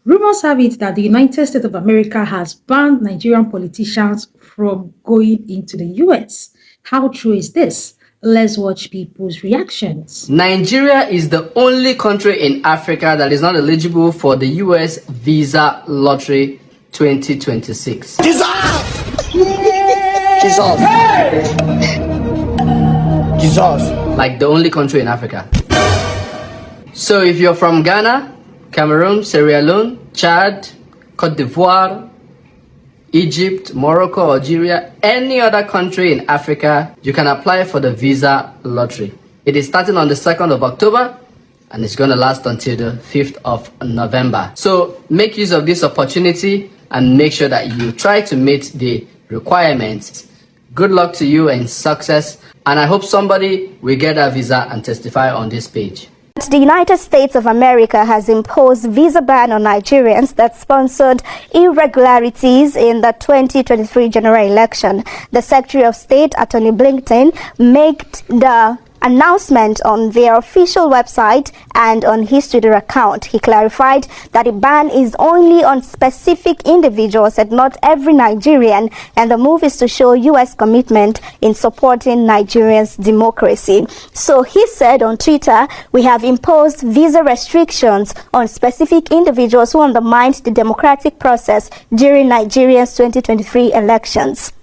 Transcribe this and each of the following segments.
Rumors have it that the United States of America has banned Nigerian politicians from going into the US. How true is this? Let's watch people's reactions. Nigeria is the only country in Africa that is not eligible for the US Visa Lottery 2026. Jesus! Jesus! Jesus! Like the only country in Africa. So if you're from Ghana, Cameroon, Sierra Leone, Chad, Cote d'Ivoire, Egypt, Morocco, Algeria, any other country in Africa, you can apply for the Visa Lottery. It is starting on the 2nd of October and it's going to last until the 5th of November. So make use of this opportunity and make sure that you try to meet the requirements. Good luck to you and success, and I hope somebody will get a visa and testify on this page. The United States of America has imposed visa ban on Nigerians that sponsored irregularities in the 2023 general election. The Secretary of State, Attorney Blinken, made the announcement on their official website and on his Twitter account. He clarified that the ban is only on specific individuals and not every Nigerian, and the move is to show U.S. commitment in supporting Nigeria's democracy. So he said on Twitter, "We have imposed visa restrictions on specific individuals who undermined the democratic process during Nigeria's 2023 elections.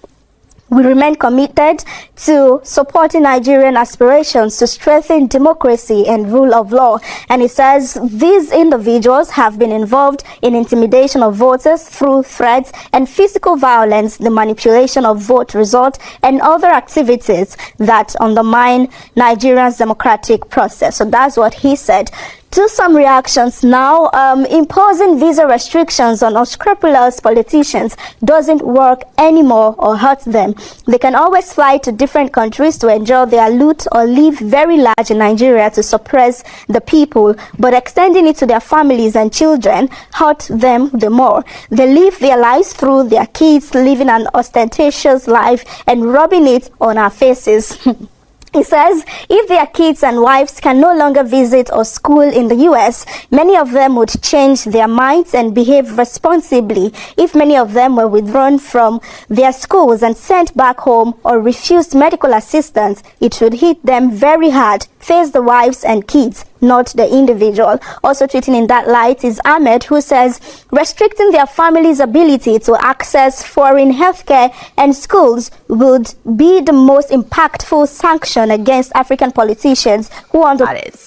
We remain committed to supporting Nigerian aspirations to strengthen democracy and rule of law." And it says these individuals have been involved in intimidation of voters through threats and physical violence, the manipulation of vote results, and other activities that undermine Nigeria's democratic process. So that's what he said. To some reactions now, imposing visa restrictions on unscrupulous politicians doesn't work anymore or hurt them. They can always fly to different countries to enjoy their loot or live very large in Nigeria to suppress the people, but extending it to their families and children hurt them the more. They live their lives through their kids, living an ostentatious life and rubbing it on our faces. He says if their kids and wives can no longer visit or school in the U.S., many of them would change their minds and behave responsibly. If many of them were withdrawn from their schools and sent back home or refused medical assistance, it would hit them very hard. Face the wives and kids, not the individual. Also tweeting in that light is Ahmed, who says restricting their family's ability to access foreign healthcare and schools would be the most impactful sanction against African politicians who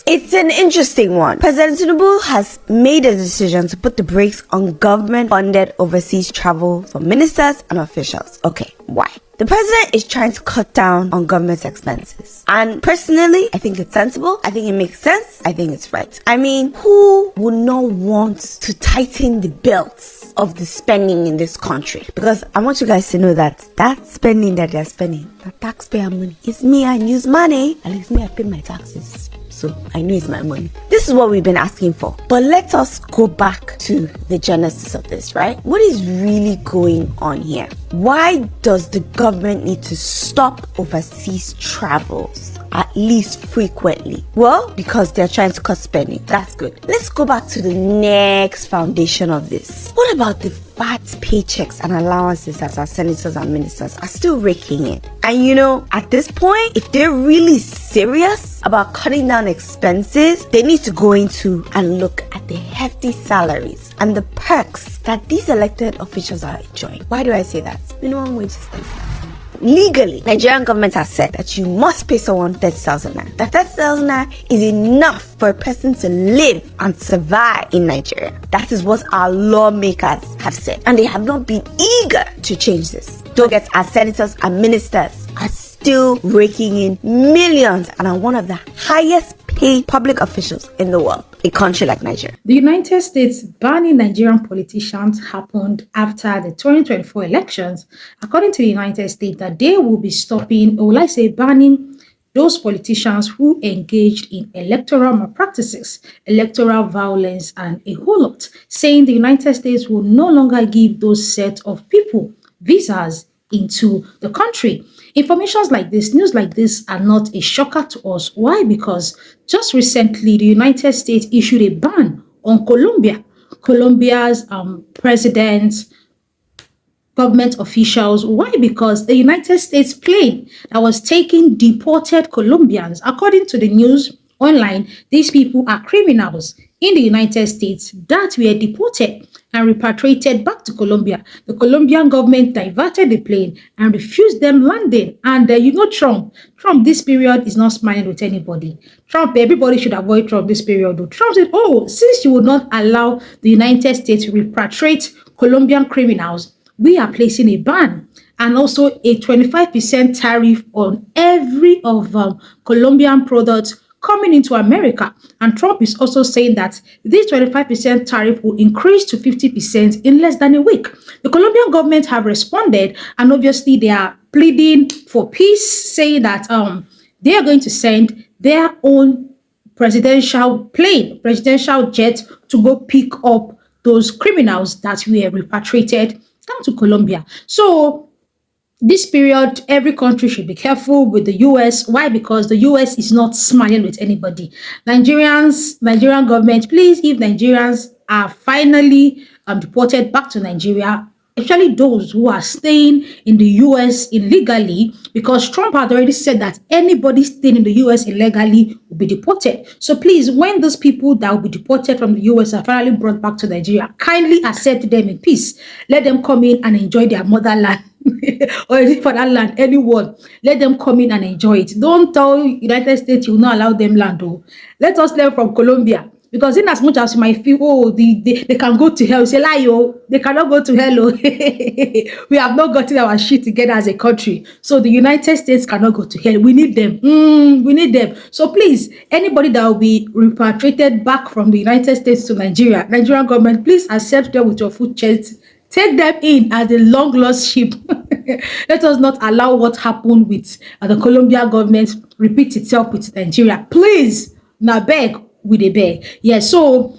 It's an interesting one. President Tinubu has made a decision to put the brakes on government-funded overseas travel for ministers and officials. Okay, why? The president is trying to cut down on government expenses. And personally, I think it's sensible. I think it makes sense. I think it's right. I mean, who would not want to tighten the belts of the spending in this country? Because I want you guys to know that that spending that they're spending, the taxpayer money, it's me and use money. At least me, I pay my taxes. So I know it's my money. This is what we've been asking for. But let us go back to the genesis of this, right? What is really going on here? Why does the government need to stop overseas travels, at least frequently? Well, because they're trying to cut spending. That's good. Let's go back to the next foundation of this. What about the fat paychecks and allowances that our senators and ministers are still raking in? And you know, at this point, if they're really serious about cutting down expenses, they need to go into and look at the hefty salaries and the perks that these elected officials are enjoying. Why do I say that? Minimum wage is 30,000. Legally, Nigerian government has said that you must pay someone 30,000 naira. That 30,000 naira is enough for a person to live and survive in Nigeria. That is what our lawmakers have said, and they have not been eager to change this. Don't get our senators and ministers are still raking in millions and are one of the highest paid public officials in the world. A country like Nigeria. The United States banning Nigerian politicians happened after the 2024 elections. According to the United States, that they will be stopping, or will I say banning, those politicians who engaged in electoral malpractices, electoral violence, and a whole lot, saying the United States will no longer give those set of people visas into the country. Informations like this, news like this are not a shocker to us. Why? Because just recently, the United States issued a ban on Colombia. Colombia's president, government officials. Why? Because the United States plane that was taking deported Colombians, according to the news online, these people are criminals in the United States that were deported and repatriated back to Colombia. The Colombian government diverted the plane and refused them landing. And Trump, this period is not smiling with anybody. Trump, everybody should avoid Trump this period. Though. Trump said, oh, since you would not allow the United States to repatriate Colombian criminals, we are placing a ban and also a 25% tariff on every of Colombian products coming into America. And Trump is also saying that this 25% tariff will increase to 50% in less than a week. The Colombian government have responded, and obviously they are pleading for peace, saying that they are going to send their own presidential jet to go pick up those criminals that were repatriated down to Colombia. So this period, every country should be careful with the US. Why? Because the US is not smiling with anybody. Nigerian government, please, if Nigerians are finally deported back to Nigeria, especially those who are staying in the US illegally, because Trump had already said that anybody staying in the US illegally will be deported. So please, when those people that will be deported from the US are finally brought back to Nigeria, kindly accept them in peace. Let them come in and enjoy their motherland. Or is it for that land? Anyone, let them come in and enjoy it. Don't tell United States you will not allow them land. Oh, let us learn from Colombia. Because in as much as you might feel, oh, they can go to hell, you say, lie, oh, they cannot go to hell. Oh. We have not gotten our shit together as a country. So the United States cannot go to hell. We need them. We need them. So please, anybody that will be repatriated back from the United States to Nigeria, Nigerian government, please accept them with your full chest. Take them in as a long-lost sheep. Let us not allow what happened with the Colombian government repeat itself with Nigeria. Please, now beg. With a beg. Yes, so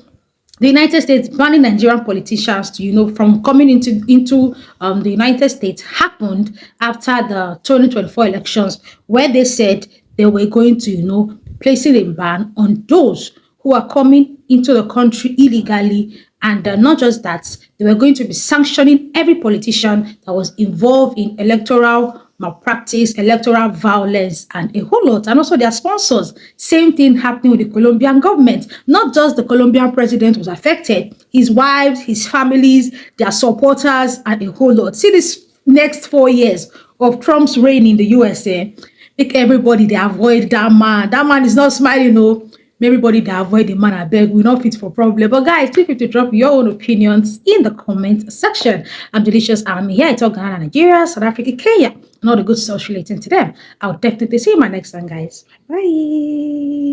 the United States banning Nigerian politicians to, from coming into the United States happened after the 2024 elections, where they said they were going to, placing a ban on those who are coming into the country illegally. And not just that, they were going to be sanctioning every politician that was involved in electoral malpractice, electoral violence, and a whole lot. And also their sponsors. Same thing happening with the Colombian government. Not just the Colombian president was affected, his wives, his families, their supporters, and a whole lot. See this next 4 years of Trump's reign in the USA. Make everybody, they avoid that man. That man is not smiling, no. Everybody that avoid the man, I beg, we not fit for problem. But guys, feel free to drop your own opinions in the comment section. I'm Delicious. I'm here. I talk Ghana, Nigeria, South Africa, Kenya, and all the good stuff relating to them. I'll definitely see you in my next one, guys. Bye.